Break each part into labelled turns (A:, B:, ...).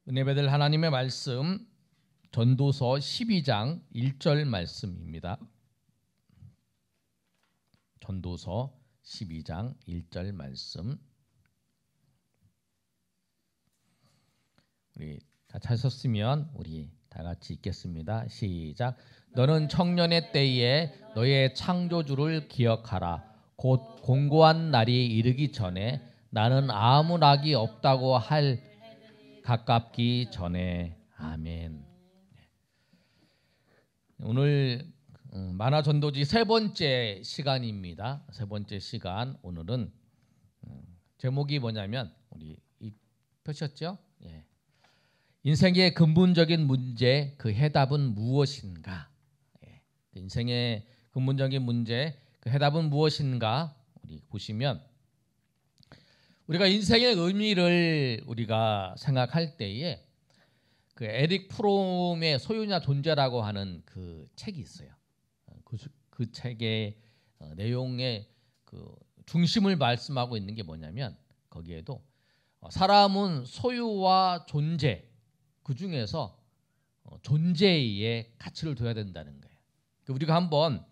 A: 은혜 받을 하나님의 말씀 전도서 12장 1절 말씀입니다. 전도서 12장 1절 말씀. 우리 다 찾으셨으면 우리 다 같이 읽겠습니다. 시작. 너는 청년의 때에 너의 창조주를 기억하라. 곧 공고한 날이 이르기 전에 나는 아무 낙이 없다고 할 가깝기 전에. 아멘. 오늘 만화전도지 세 번째 시간입니다. 세 번째 시간. 오늘은 제목이 뭐냐면 우리 펴셨죠? 예. 인생의 근본적인 문제, 그 해답은 무엇인가? 예. 인생의 근본적인 문제, 그 해답은 무엇인가? 우리 보시면 우리가 인생의 의미를 우리가 생각할 때에 그 에릭 프롬의 소유냐 존재라고 하는 그 책이 있어요. 그 책의 내용의 그 중심을 말씀하고 있는 게 뭐냐면 거기에도 사람은 소유와 존재 그 중에서 존재의 가치를 둬야 된다는 거예요. 우리가 한번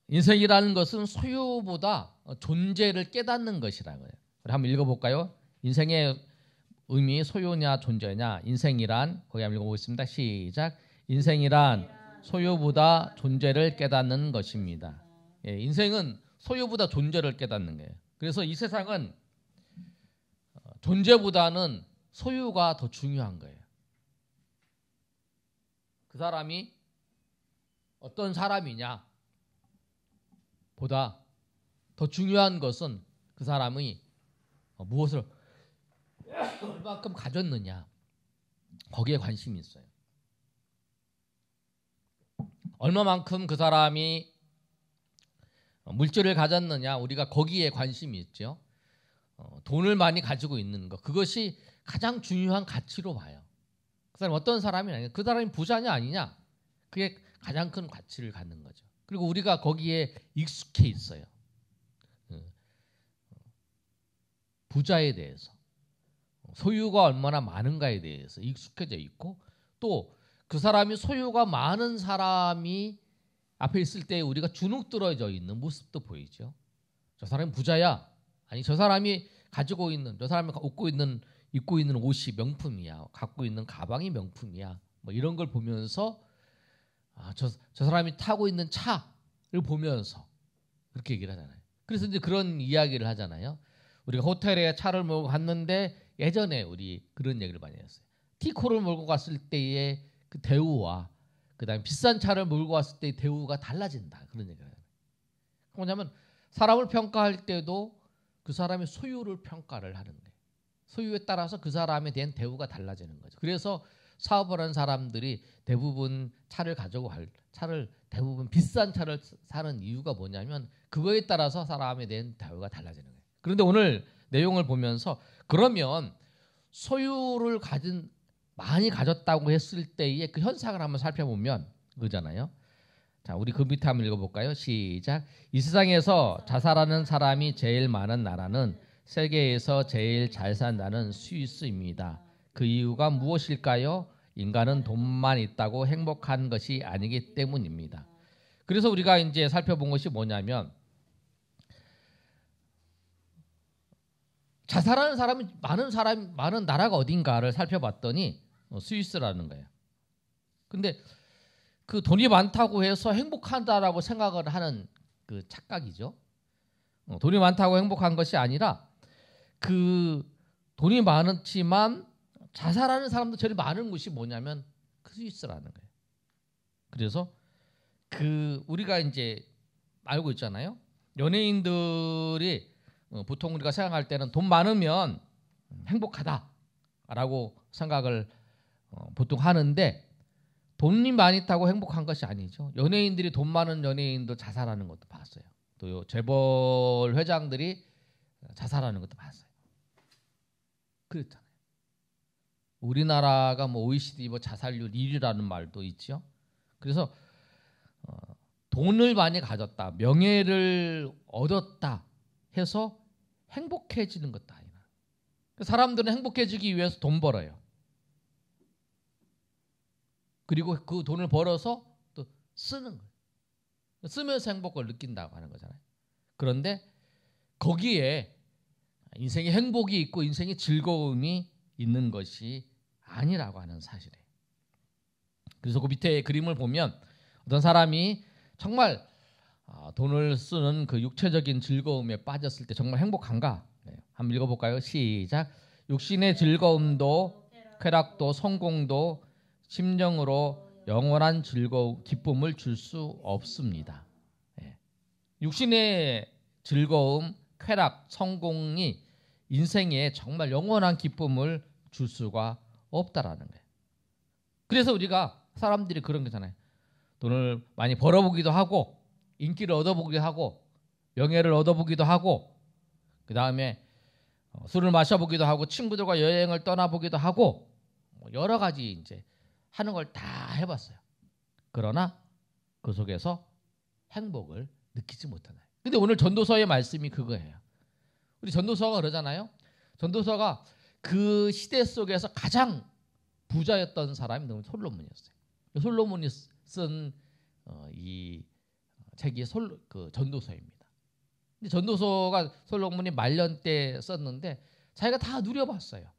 A: 인생이라는 것은 소유보다 존재를 깨닫는 것이라고요. 우리 한번 읽어볼까요? 인생의 의미 소유냐 존재냐. 인생이란 거기 한번 읽어보겠습니다. 시작. 인생이란 소유보다 존재를 깨닫는 것입니다. 예, 인생은 소유보다 존재를 깨닫는 거예요. 그래서 이 세상은 존재보다는 소유가 더 중요한 거예요. 그 사람이 어떤 사람이냐 보다 더 중요한 것은 그 사람이 무엇을 얼마큼 가졌느냐 거기에 관심이 있어요. 얼마만큼 그 사람이 물질을 가졌느냐 우리가 거기에 관심이 있죠. 돈을 많이 가지고 있는 것 그것이 가장 중요한 가치로 봐요. 그 사람이 어떤 사람이냐 그 사람이 부자냐 아니냐 그게 가장 큰 가치를 갖는 거죠. 그리고 우리가 거기에 익숙해 있어요. 부자에 대해서 소유가 얼마나 많은가에 대해서 익숙해져 있고 또 그 사람이 소유가 많은 사람이 앞에 있을 때 우리가 주눅 들어져 있는 모습도 보이죠. 저 사람이 부자야. 아니 저 사람이 가지고 있는 저 사람이 입고 있는 옷이 명품이야. 갖고 있는 가방이 명품이야. 뭐 이런 걸 보면서 저 사람이 타고 있는 차를 보면서 그렇게 얘기를 하잖아요. 그래서 이제 그런 이야기를 하잖아요. 우리가 호텔에 차를 몰고 갔는데 예전에 우리 그런 얘기를 많이 했어요. 티코를 몰고 갔을 때의 그 대우와 그다음에 비싼 차를 몰고 왔을 때의 대우가 달라진다. 그런 얘기를 해요. 뭐냐면 사람을 평가할 때도 그 사람의 소유를 평가를 하는 거예요. 소유에 따라서 그 사람에 대한 대우가 달라지는 거죠. 그래서 사업을 하는 사람들이 대부분 대부분 비싼 차를 사는 이유가 뭐냐면 그거에 따라서 사람에 대한 대우가 달라지는 거예요. 그런데 오늘 내용을 보면서 그러면 소유를 많이 가졌다고 했을 때의 그 현상을 한번 살펴보면 그러잖아요. 자, 우리 그 밑에 한번 읽어볼까요? 시작. 이 세상에서 자살하는 사람이 제일 많은 나라는 세계에서 제일 잘 산다는 스위스입니다. 그 이유가 무엇일까요? 인간은 돈만 있다고 행복한 것이 아니기 때문입니다. 그래서 우리가 이제 살펴본 것이 뭐냐면 자살하는 사람이 많은 나라가 어딘가를 살펴봤더니 스위스라는 거예요. 근데 그 돈이 많다고 해서 행복하다라고 생각을 하는 그 착각이죠. 돈이 많다고 행복한 것이 아니라 그 돈이 많지만 자살하는 사람도 제일 많은 곳이 뭐냐면 그 스위스라는 거예요. 그래서 그 우리가 이제 알고 있잖아요. 연예인들이 보통 우리가 생각할 때는 돈 많으면 행복하다라고 생각을 보통 하는데 돈이 많이 있다고 행복한 것이 아니죠. 연예인들이 돈 많은 연예인도 자살하는 것도 봤어요. 또 재벌 회장들이 자살하는 것도 봤어요. 그렇잖아요. 우리나라가 뭐 OECD 자살률 1위라는 말도 있죠. 그래서 돈을 많이 가졌다, 명예를 얻었다 해서 행복해지는 것도 아니라 사람들은 행복해지기 위해서 돈 벌어요. 그리고 그 돈을 벌어서 또 쓰는 거예요. 쓰면서 행복을 느낀다고 하는 거잖아요. 그런데 거기에 인생의 행복이 있고 인생의 즐거움이 있는 것이 아니라고 하는 사실이에요. 그래서 그 밑에 그림을 보면 어떤 사람이 정말 돈을 쓰는 그 육체적인 즐거움에 빠졌을 때 정말 행복한가? 네, 한번 읽어볼까요? 시작. 육신의 즐거움도 쾌락도 성공도 심령으로 영원한 즐거움, 기쁨을 줄 수 없습니다. 네. 육신의 즐거움, 쾌락, 성공이 인생에 정말 영원한 기쁨을 줄 수가 없다라는 거예요. 그래서 우리가 사람들이 그런 거잖아요. 돈을 많이 벌어보기도 하고 인기를 얻어보기도 하고 명예를 얻어보기도 하고 그 다음에 술을 마셔보기도 하고 친구들과 여행을 떠나보기도 하고 여러 가지 이제 하는 걸 다 해봤어요. 그러나 그 속에서 행복을 느끼지 못하나요? 근데 오늘 전도서의 말씀이 그거예요. 우리 전도서가 그러잖아요. 전도서가 그 시대 속에서 가장 부자였던 사람이 솔로몬이었어요. 솔로몬이 쓴 이 책이 그 전도서입니다. 근데 전도서가 솔로몬이 말년 때 썼는데 자기가 다 누려봤어요.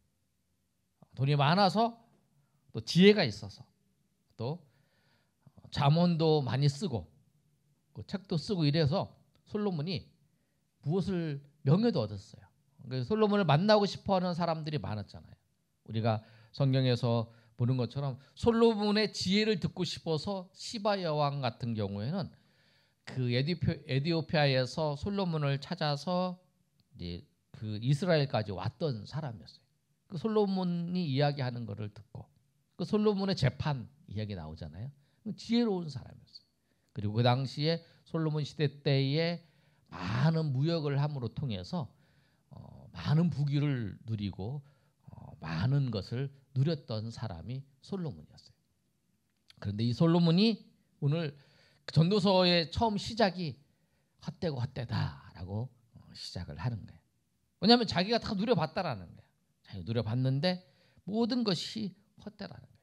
A: 돈이 많아서 또 지혜가 있어서 또 잠언도 많이 쓰고 그 책도 쓰고 이래서 솔로몬이 무엇을 명예도 얻었어요. 그래서 솔로몬을 만나고 싶어하는 사람들이 많았잖아요. 우리가 성경에서 보는 것처럼 솔로몬의 지혜를 듣고 싶어서 시바 여왕 같은 경우에는 그 에디오피아에서 솔로몬을 찾아서 이제 그 이스라엘까지 왔던 사람이었어요. 그 솔로몬이 이야기하는 것을 듣고 그 솔로몬의 재판 이야기 나오잖아요. 지혜로운 사람이었어요. 그리고 그 당시에 솔로몬 시대 때에 많은 무역을 함으로 통해서 많은 부귀를 누리고 많은 것을 누렸던 사람이 솔로몬이었어요. 그런데 이 솔로몬이 오늘 전도서의 처음 시작이 헛되고 헛되다라고 시작을 하는 거예요. 왜냐하면 자기가 다 누려봤다라는 거예요. 자기가 누려봤는데 모든 것이 헛되라는 거예요.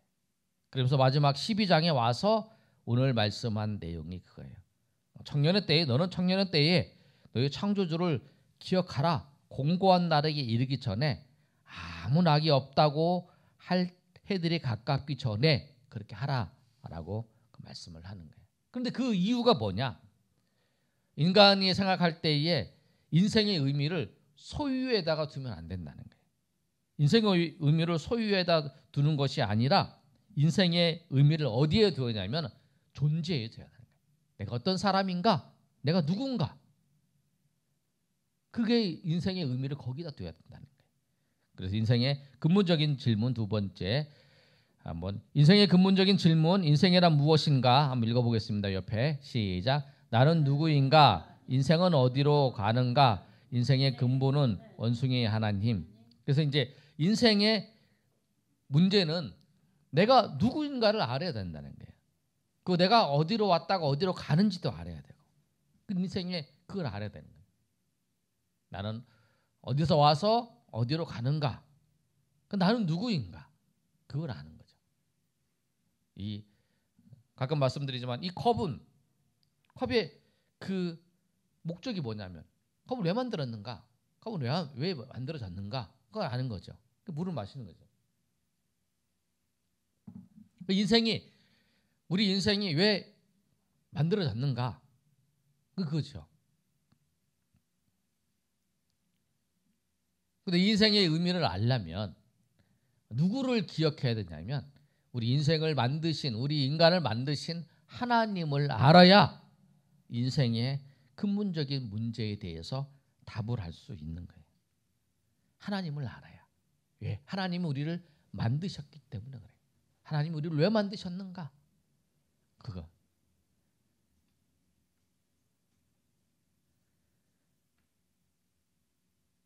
A: 그러면서 마지막 12장에 와서 오늘 말씀한 내용이 그거예요. 청년의 때에 너는 청년의 때에 너희 창조주를 기억하라. 공고한 날에 이르기 전에 아무 낙이 없다고 할 해들이 가깝기 전에 그렇게 하라라고 그 말씀을 하는 거예요. 그런데 그 이유가 뭐냐? 인간이 생각할 때에 인생의 의미를 소유에다가 두면 안 된다는 거예요. 인생의 의미를 소유에다 두는 것이 아니라 인생의 의미를 어디에 두느냐면 존재에 둬야 하는 거예요. 내가 어떤 사람인가? 내가 누군가? 그게 인생의 의미를 거기다 둬야 된다는 거예요. 그래서 인생의 근본적인 질문 두 번째 한번 인생의 근본적인 질문 인생이란 무엇인가 한번 읽어보겠습니다. 옆에 시작. 나는 누구인가? 인생은 어디로 가는가? 인생의 근본은 원숭이 하나님. 그래서 이제 인생의 문제는 내가 누구인가를 알아야 된다는 거예요. 그 내가 어디로 왔다가 어디로 가는지도 알아야 되고 그 인생에 그걸 알아야 되는 거예요. 나는 어디서 와서 어디로 가는가? 나는 누구인가? 그걸 아는 거죠. 이 가끔 말씀드리지만 이 컵의 그 목적이 뭐냐면 컵을 왜 만들었는가? 컵은 왜 만들어졌는가? 그걸 아는 거죠. 물을 마시는 거죠. 우리 인생이 왜 만들어졌는가? 그거죠. 근데 인생의 의미를 알려면 누구를 기억해야 되냐면 우리 인생을 만드신 우리 인간을 만드신 하나님을 알아야 인생의 근본적인 문제에 대해서 답을 할 수 있는 거예요. 하나님을 알아야. 왜? 하나님은 우리를 만드셨기 때문에 그래요. 하나님이 우리를 왜 만드셨는가? 그거.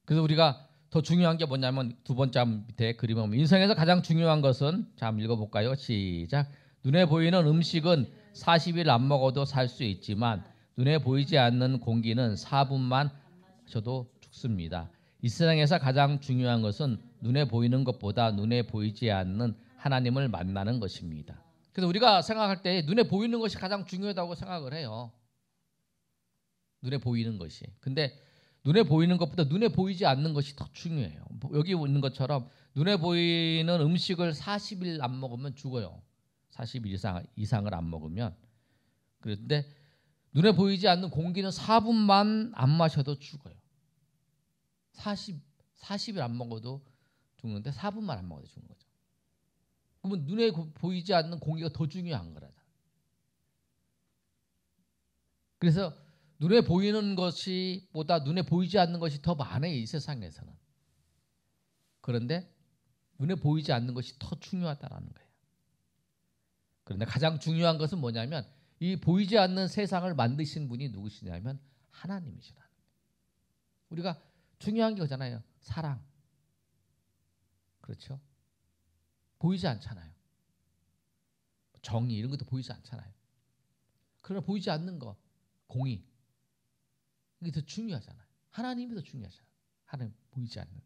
A: 그래서 우리가 더 중요한 게 뭐냐면 두 번째 밑에 그림에 보면 인생에서 가장 중요한 것은 자 한번 읽어볼까요? 시작. 눈에 보이는 음식은 40일 안 먹어도 살 수 있지만 눈에 보이지 않는 공기는 4분만 마셔도 죽습니다. 이 세상에서 가장 중요한 것은 눈에 보이는 것보다 눈에 보이지 않는 하나님을 만나는 것입니다. 그래서 우리가 생각할 때 눈에 보이는 것이 가장 중요하다고 생각을 해요. 눈에 보이는 것이. 근데 눈에 보이는 것보다 눈에 보이지 않는 것이 더 중요해요. 여기 있는 것처럼 눈에 보이는 음식을 40일 안 먹으면 죽어요. 40일 이상을 안 먹으면. 그런데 눈에 보이지 않는 공기는 4분만 안 마셔도 죽어요. 40일 안 먹어도 죽는데 4분만 안 먹어도 죽는 거죠. 그러면 눈에 보이지 않는 공기가 더 중요한 거라다. 그래서 눈에 보이는 것이 보다 눈에 보이지 않는 것이 더 많아요, 이 세상에서는. 그런데 눈에 보이지 않는 것이 더 중요하다는 거예요. 그런데 가장 중요한 것은 뭐냐면 이 보이지 않는 세상을 만드신 분이 누구시냐면 하나님이시라는 거예요. 우리가 중요한 게 그잖아요. 사랑. 그렇죠? 보이지 않잖아요. 정의 이런 것도 보이지 않잖아요. 그러나 보이지 않는 거, 공의. 이게 더 중요하잖아요. 하나님이 더 중요하잖아요. 하나님 보이지 않는.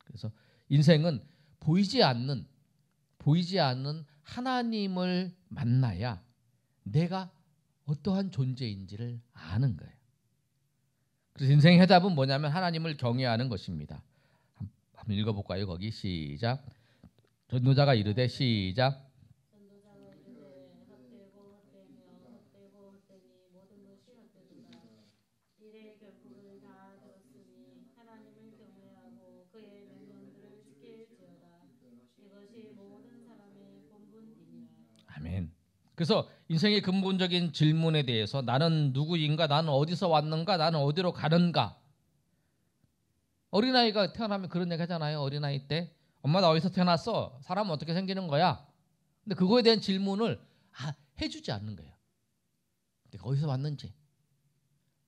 A: 그래서 인생은 보이지 않는 하나님을 만나야 내가 어떠한 존재인지를 아는 거예요. 그래서 인생의 해답은 뭐냐면 하나님을 경외하는 것입니다. 한번 읽어볼까요? 거기 시작. 전도자가 이르되 시작. 아멘. 그래서 인생의 근본적인 질문에 대해서 나는 누구인가? 나는 어디서 왔는가? 나는 어디로 가는가? 어린아이가 태어나면 그런 얘기 하잖아요. 어린아이 때 엄마 나 어디서 태어났어? 사람은 어떻게 생기는 거야? 근데 그거에 대한 질문을 해주지 않는 거예요. 내가 어디서 왔는지,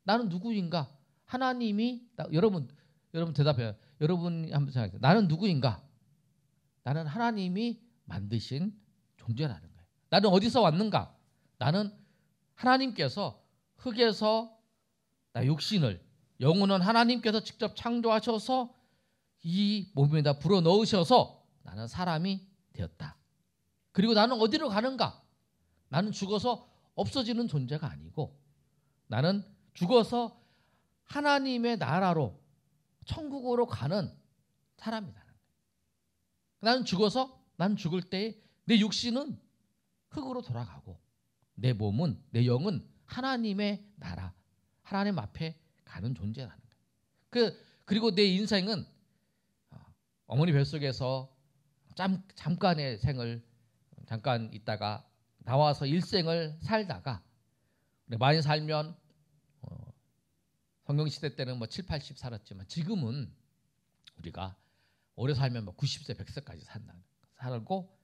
A: 나는 누구인가? 하나님이 여러분 대답해요. 여러분이 한번 생각해요. 나는 누구인가? 나는 하나님이 만드신 존재라는 거예요. 나는 어디서 왔는가? 나는 하나님께서 흙에서 나 육신을, 영혼은 하나님께서 직접 창조하셔서 이 몸에다 불어넣으셔서 나는 사람이 되었다. 그리고 나는 어디로 가는가? 나는 죽어서 없어지는 존재가 아니고 나는 죽어서 하나님의 나라로 천국으로 가는 사람이다. 나는 죽을 때 내 육신은 흙으로 돌아가고 내 몸은, 내 영은 하나님의 나라, 하나님 앞에 가는 존재라는 거예요. 그리고 내 인생은 어머니 뱃속에서 잠깐의 생을 잠깐 있다가 나와서 일생을 살다가 많이 살면 성경시대 때는 7, 80 살았지만 지금은 우리가 오래 살면 90세, 100세까지 살고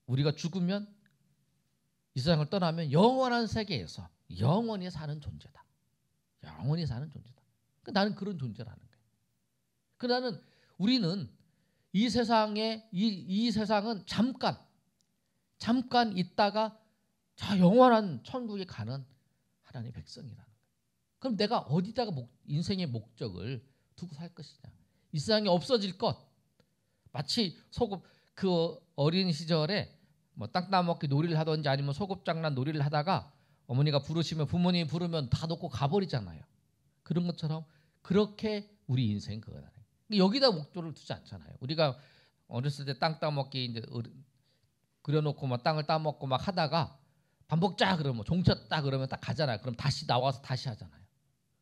A: 우리가 죽으면 이 세상을 떠나면 영원한 세계에서 영원히 사는 존재다. 영원히 사는 존재다. 나는 그런 존재라는 거예요. 우리는 이 세상에 이 세상은 잠깐 있다가 저 영원한 천국에 가는 하나님의 백성이라는 거예요. 그럼 내가 어디다가 인생의 목적을 두고 살 것이냐? 이 세상에 없어질 것. 마치 그 어린 시절에 땅 따먹기 놀이를 하든지 아니면 소꿉장난 놀이를 하다가 어머니가 부르시면 부모님이 부르면 다 놓고 가버리잖아요. 그런 것처럼 그렇게 우리 인생 그거다. 여기다 목표를 두지 않잖아요. 우리가 어렸을 때 땅 따먹기 이제 그려놓고 땅을 따먹고 하다가 반복자 그러면 종쳤다 그러면 딱 가잖아요. 그럼 다시 나와서 다시 하잖아요.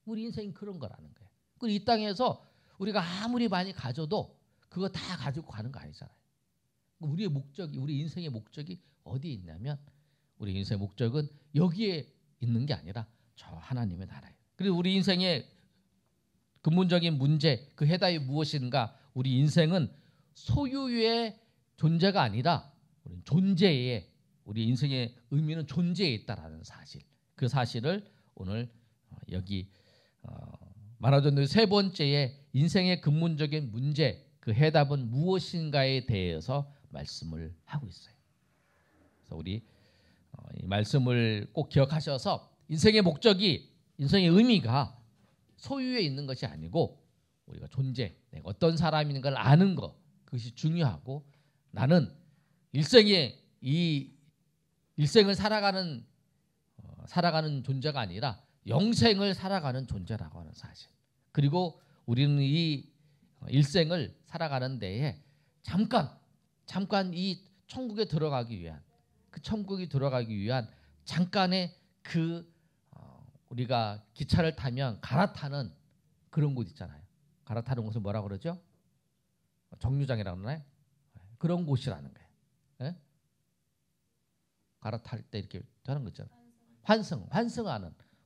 A: 우리 인생이 그런 거라는 거예요. 그리고 이 땅에서 우리가 아무리 많이 가져도 그거 다 가지고 가는 거 아니잖아요. 우리 인생의 목적이 어디에 있냐면 우리 인생의 목적은 여기에 있는 게 아니라 저 하나님의 나라예요. 그리고 우리 인생의 근본적인 문제, 그 해답이 무엇인가? 우리 인생은 소유의 존재가 아니라 우리 인생의 의미는 존재에 있다라는 사실. 그 사실을 오늘 여기 만화전도의 세 번째의 인생의 근본적인 문제, 그 해답은 무엇인가에 대해서 말씀을 하고 있어요. 그래서 우리 이 말씀을 꼭 기억하셔서 인생의 목적이, 인생의 의미가 소유에 있는 것이 아니고 우리가 존재, 내가 어떤 사람인 걸 아는 것, 그것이 중요하고 나는 이 일생을 살아가는 존재가 아니라 영생을 살아가는 존재라고 하는 사실. 그리고 우리는 이 일생을 살아가는 데에 잠깐 이 천국에 들어가기 위한 잠깐의 우리가 기차를 타면 갈아타는 그런 곳 있잖아요. 갈아타는 곳을 뭐라 그러죠? 정류장이라고 그러나요? 그런 곳이라는 거예요. 예? 갈아탈 때 이렇게 하는 거 있잖아요.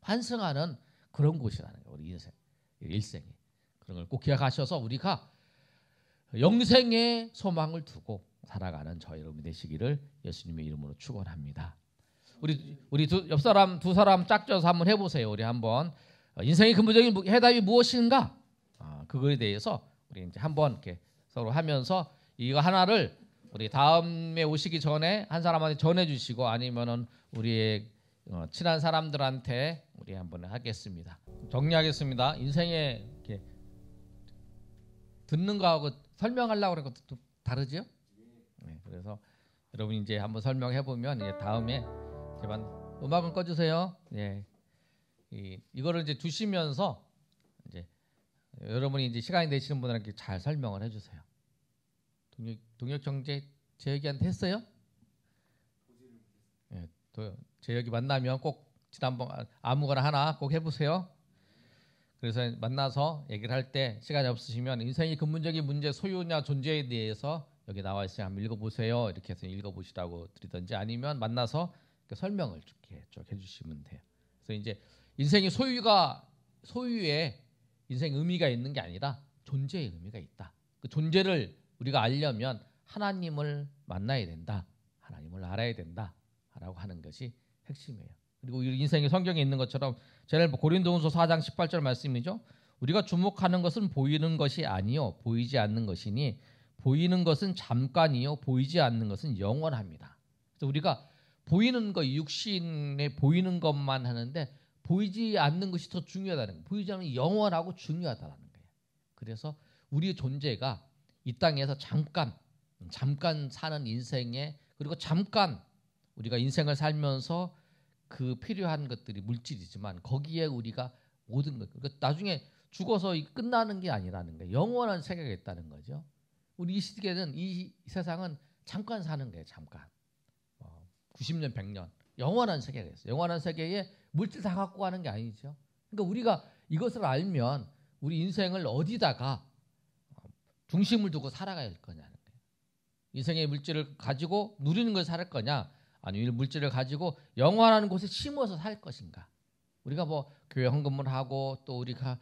A: 환승하는 그런 곳이라는 거예요. 우리 일생이. 그런 걸 꼭 기억하셔서 우리가 영생의 소망을 두고 살아가는 저 여러분이 되시기를 예수님의 이름으로 축원합니다. 우리 옆 사람 두 사람 짝져서 한번 해보세요. 우리 한번 인생의 근본적인 해답이 무엇인가? 그거에 대해서 우리 이제 한번 이렇게 서로 하면서 이거 하나를 우리 다음에 오시기 전에 한 사람한테 전해주시고 아니면은 우리의 친한 사람들한테 우리 한번 하겠습니다. 정리하겠습니다. 인생에 이렇게 듣는 거하고 설명하려고 그런 것도 다르죠? 네, 그래서 여러분 이제 한번 설명해 보면 이제 다음에 제발 음악은 꺼주세요. 예, 이거를 이제 두시면서 이제 여러분이 이제 시간이 되시는 분들한테 잘 설명을 해주세요. 동역 형제 재혁이한테 했어요? 예, 재혁이 만나면 꼭 지난번 아무거나 하나 꼭 해보세요. 그래서 만나서 얘기를 할 때 시간이 없으시면 인생의 근본적인 문제 소유냐 존재에 대해서 여기 나와 있으니 한번 읽어보세요. 이렇게 해서 읽어보시라고 드리든지 아니면 만나서 설명을 쭉 해주시면 돼요. 그래서 이제 인생의 소유에 인생 의미가 있는 게 아니라 존재의 의미가 있다. 그 존재를 우리가 알려면 하나님을 만나야 된다. 하나님을 알아야 된다라고 하는 것이 핵심이에요. 그리고 인생의 성경에 있는 것처럼 제가 고린도후서 4장 18절 말씀이죠. 우리가 주목하는 것은 보이는 것이 아니요 보이지 않는 것이니 보이는 것은 잠깐이요 보이지 않는 것은 영원합니다. 그래서 우리가 보이는 것, 육신에 보이는 것만 하는데 보이지 않는 것이 더 중요하다는 거예요. 보이지 않는 영원하고 중요하다는 거예요. 그래서 우리의 존재가 이 땅에서 잠깐 사는 인생에 그리고 잠깐 우리가 인생을 살면서 그 필요한 것들이 물질이지만 거기에 우리가 모든 것 그러니까 나중에 죽어서 끝나는 게 아니라는 거예요. 영원한 세계가 있다는 거죠. 우리 이 시대는 이 세상은 잠깐 사는 거예요. 잠깐 90년 100년 영원한 세계가 있어요. 영원한 세계에 물질 다 갖고 가는 게 아니죠. 그러니까 우리가 이것을 알면 우리 인생을 어디다가 중심을 두고 살아가야 할 거냐는 거예요. 인생의 물질을 가지고 누리는 걸 살 거냐 아니면 물질을 가지고 영원한 곳에 심어서 살 것인가. 우리가 뭐 교회 헌금을 하고 또 우리가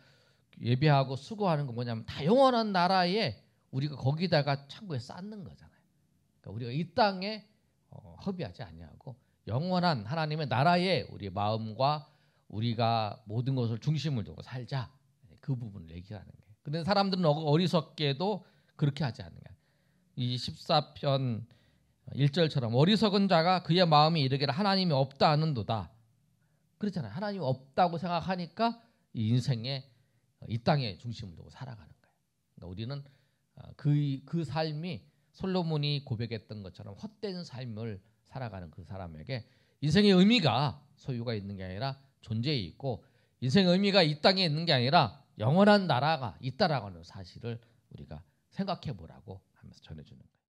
A: 예배하고 수고하는 건 뭐냐면 다 영원한 나라에 우리가 거기다가 창고에 쌓는 거잖아요. 그러니까 우리가 이 땅에 허비하지 아니하고 영원한 하나님의 나라에 우리의 마음과 우리가 모든 것을 중심을 두고 살자. 그 부분을 얘기하는 거예요. 그런데 사람들은 어리석게도 그렇게 하지 않는 거예요. 이 14편 1절처럼 어리석은 자가 그의 마음이 이르기를 하나님이 없다 하는도다. 그렇잖아요. 하나님이 없다고 생각하니까 이 인생에 이 땅에 중심을 두고 살아가는 거예요. 그러니까 우리는 그 삶이 솔로몬이 고백했던 것처럼 헛된 삶을 살아가는 그 사람에게 인생의 의미가 소유가 있는 게 아니라 존재에 있고 인생의 의미가 이 땅에 있는 게 아니라 영원한 나라가 있다라고 하는 사실을 우리가 생각해 보라고 하면서 전해주는 거예요.